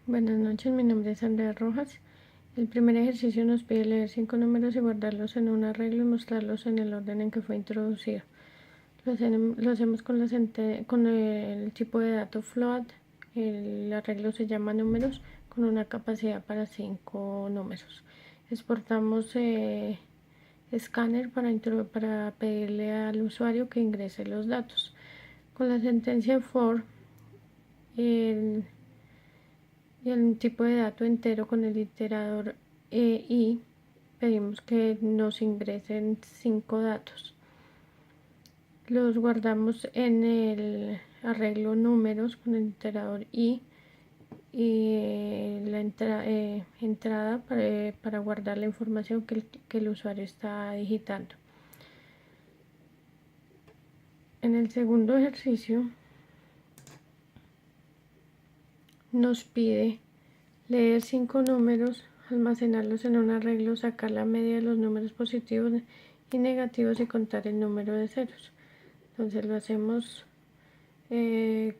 Buenas noches, mi nombre es Andrea Rojas. El primer ejercicio nos pide leer 5 números y guardarlos en un arreglo y mostrarlos en el orden en que fue introducido. Lo hacemos con el tipo de dato float. El arreglo se llama números con una capacidad para 5 números. Exportamos escáner para pedirle al usuario que ingrese los datos. Con la sentencia for, el y el tipo de dato entero con el iterador i, pedimos que nos ingresen 5 datos. Los guardamos en el arreglo números con el iterador i y la entrada para guardar la información que el usuario está digitando. En el segundo ejercicio nos pide leer 5 números, almacenarlos en un arreglo, sacar la media de los números positivos y negativos y contar el número de ceros. Entonces lo hacemos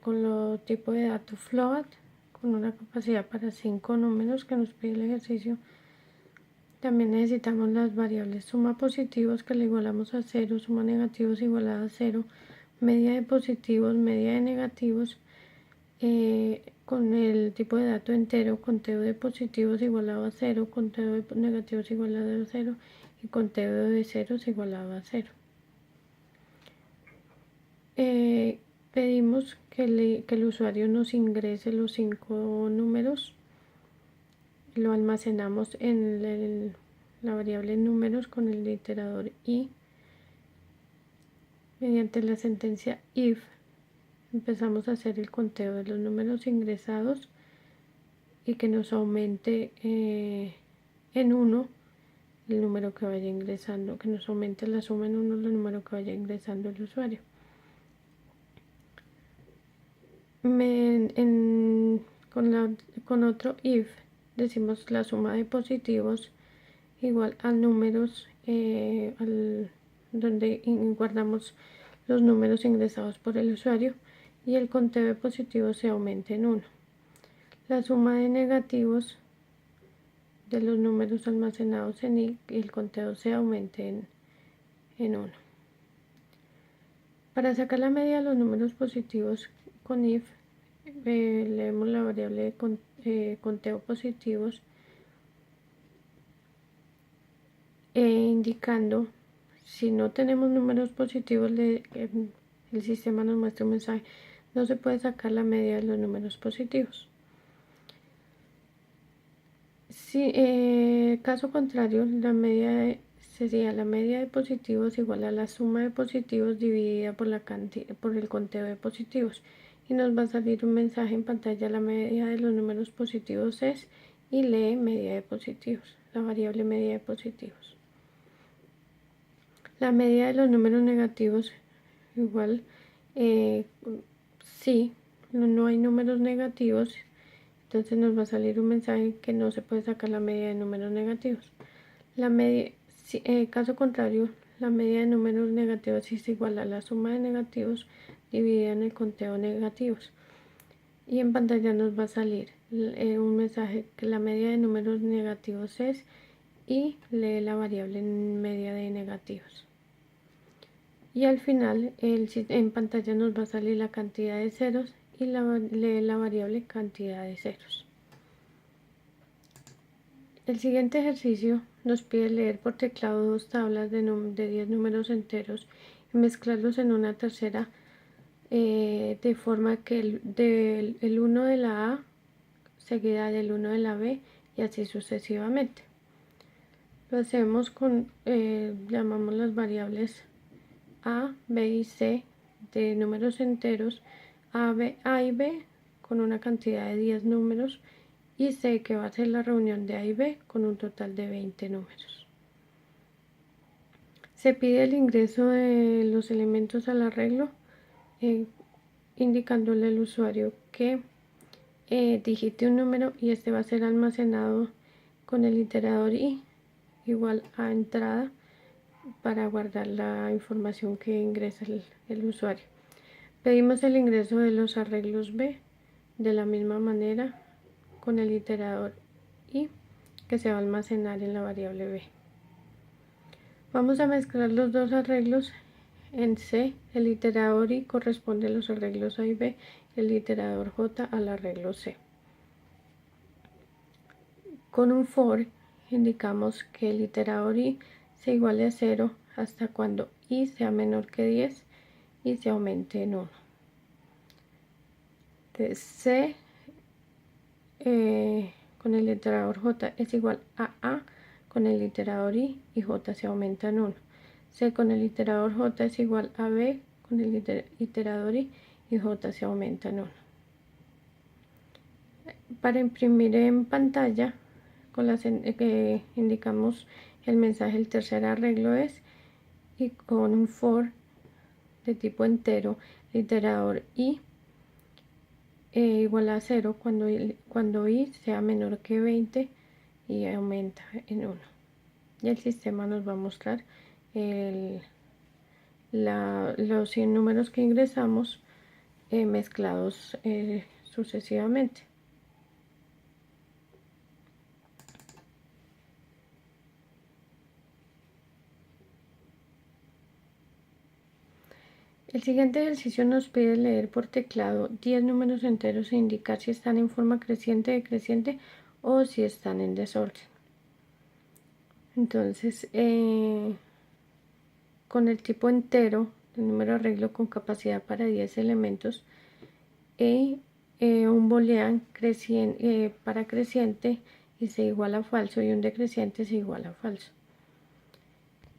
con lo tipo de dato float, con una capacidad para 5 números que nos pide el ejercicio. También necesitamos las variables suma positivos, que le igualamos a 0, suma negativos igualada a 0, media de positivos, media de negativos, con el tipo de dato entero, conteo de positivos igualado a 0, conteo de negativos igualado a 0 y conteo de ceros igualado a 0. Pedimos que el usuario nos ingrese los 5 números. Lo almacenamos en la variable números con el iterador i. Mediante la sentencia if empezamos a hacer el conteo de los números ingresados y que nos aumente en 1 el número que vaya ingresando, que nos aumente la suma en 1 el número que vaya ingresando el usuario. Con otro if decimos la suma de positivos igual a números donde guardamos los números ingresados por el usuario y el conteo de positivos se aumenta en 1. La suma de negativos de los números almacenados en i y el conteo se aumente en 1. Para sacar la media de los números positivos con if, leemos la variable de conteo positivos indicando si no tenemos números positivos, el sistema nos muestra un mensaje: no se puede sacar la media de los números positivos. Si caso contrario, sería la media de positivos igual a la suma de positivos dividida por el conteo de positivos, y nos va a salir un mensaje en pantalla: la media de los números positivos es, y lee media de positivos, la variable media de positivos. La media de los números negativos igual, si no hay números negativos, entonces nos va a salir un mensaje que no se puede sacar la media de números negativos. Caso contrario, la media de números negativos es igual a la suma de negativos dividida en el conteo de negativos, y en pantalla nos va a salir un mensaje que la media de números negativos es, y lee la variable media de negativos. Y al final en pantalla nos va a salir la cantidad de ceros y lee la variable cantidad de ceros. El siguiente ejercicio nos pide leer por teclado 2 tablas de 10 números enteros y mezclarlos en una tercera, de forma que el 1 de la A seguida del 1 de la B y así sucesivamente. Lo hacemos llamamos las variables A, B y C de números enteros, A y B con una cantidad de 10 números, y C, que va a ser la reunión de A y B con un total de 20 números. Se pide el ingreso de los elementos al arreglo, indicándole al usuario que digite un número, y este va a ser almacenado con el iterador i igual a entrada para guardar la información que ingresa el usuario. Pedimos el ingreso de los arreglos B de la misma manera, con el iterador i que se va a almacenar en la variable b. Vamos a mezclar los dos arreglos en C. El iterador i corresponde a los arreglos A y B, el iterador J al arreglo C. Con un for indicamos que el iterador i se iguale a 0 hasta cuando i sea menor que 10 y se aumente en 1. Entonces, C con el iterador J es igual a con el iterador i y J se aumenta en 1. C con el iterador J es igual a B con el iterador i y J se aumenta en 1. Para imprimir en pantalla, con las que indicamos el mensaje el tercer arreglo es, y con un for de tipo entero, el iterador i igual a 0 cuando i sea menor que 20 y aumenta en 1. Y el sistema nos va a mostrar los 100 números que ingresamos mezclados sucesivamente. El siguiente ejercicio nos pide leer por teclado 10 números enteros e indicar si están en forma creciente, decreciente o si están en desorden. Entonces, con el tipo entero, el número arreglo con capacidad para 10 elementos, y un boolean para creciente y se iguala a falso y un decreciente se iguala a falso.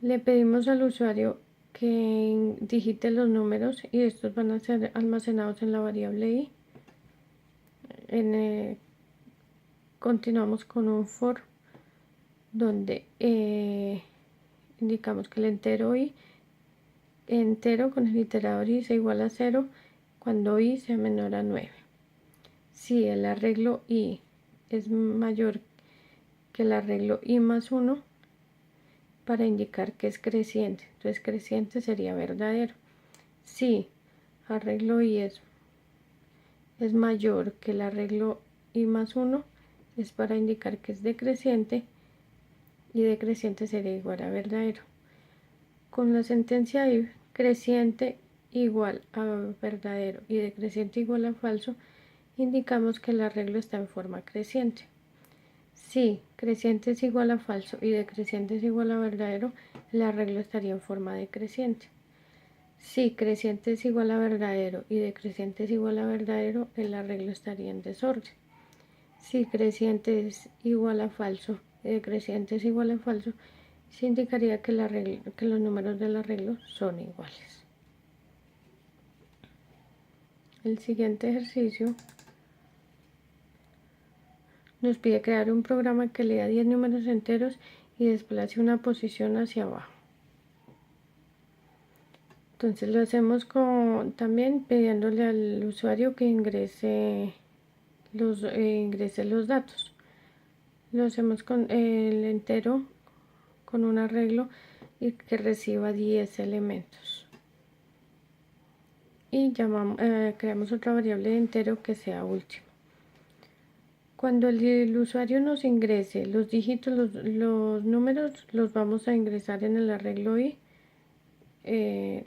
Le pedimos al usuario que digite los números y estos van a ser almacenados en la variable i. Continuamos con un for donde indicamos que el entero con el iterador i se iguala a 0 cuando i sea menor a 9. Si el arreglo i es mayor que el arreglo i más 1, para indicar que es creciente. Entonces creciente sería verdadero. Si arreglo i es mayor que el arreglo i más 1, es para indicar que es decreciente y decreciente sería igual a verdadero. Con la sentencia if creciente igual a verdadero y decreciente igual a falso, indicamos que el arreglo está en forma creciente. Si creciente es igual a falso y decreciente es igual a verdadero, el arreglo estaría en forma decreciente. Si creciente es igual a verdadero y decreciente es igual a verdadero, el arreglo estaría en desorden. Si creciente es igual a falso y decreciente es igual a falso, se indicaría que los números del arreglo son iguales. El siguiente ejercicio nos pide crear un programa que lea 10 números enteros y desplace una posición hacia abajo. Entonces lo hacemos también pidiéndole al usuario que ingrese los datos. Lo hacemos con el entero, con un arreglo y que reciba 10 elementos. Y creamos otra variable de entero que sea último. Cuando el usuario nos ingrese los dígitos, los números los vamos a ingresar en el arreglo i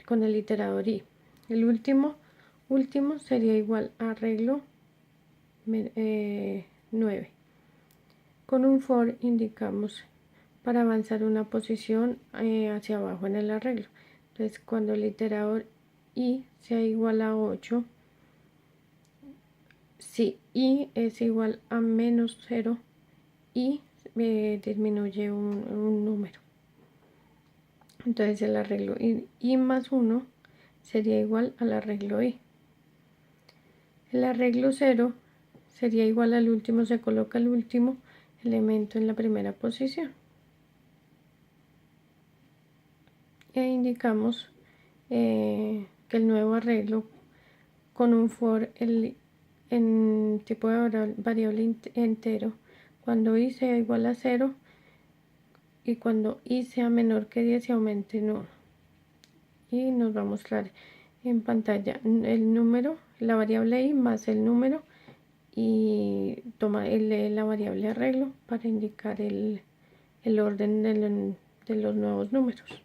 con el iterador i. El último sería igual a arreglo 9. Con un for indicamos para avanzar una posición hacia abajo en el arreglo. Entonces cuando el iterador i sea igual a 8, si i es igual a menos 0, i disminuye un número. Entonces el arreglo i más 1 sería igual al arreglo i. El arreglo 0 sería igual al último, se coloca el último elemento en la primera posición. E indicamos que el nuevo arreglo con un for en tipo de variable entero, cuando i sea igual a 0 y cuando i sea menor que 10 se aumente en 1. Y nos va a mostrar en pantalla el número, la variable i más el número y lee la variable arreglo para indicar el orden de los nuevos números.